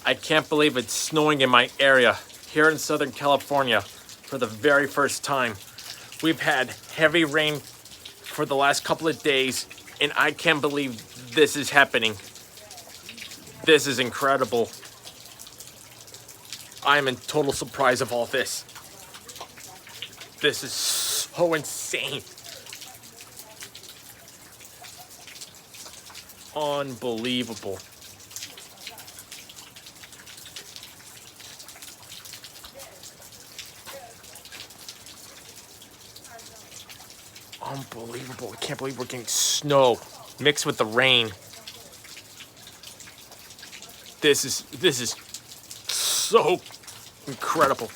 I can't believe it's snowing in my area here in Southern California for the very first time. We've had heavy rain for the last couple of days, and I can't believe this is happening. This is incredible. I am in total surprise of all this. This is so insane. Unbelievable. Unbelievable. I can't believe we're getting snow mixed with the rain. This is so incredible.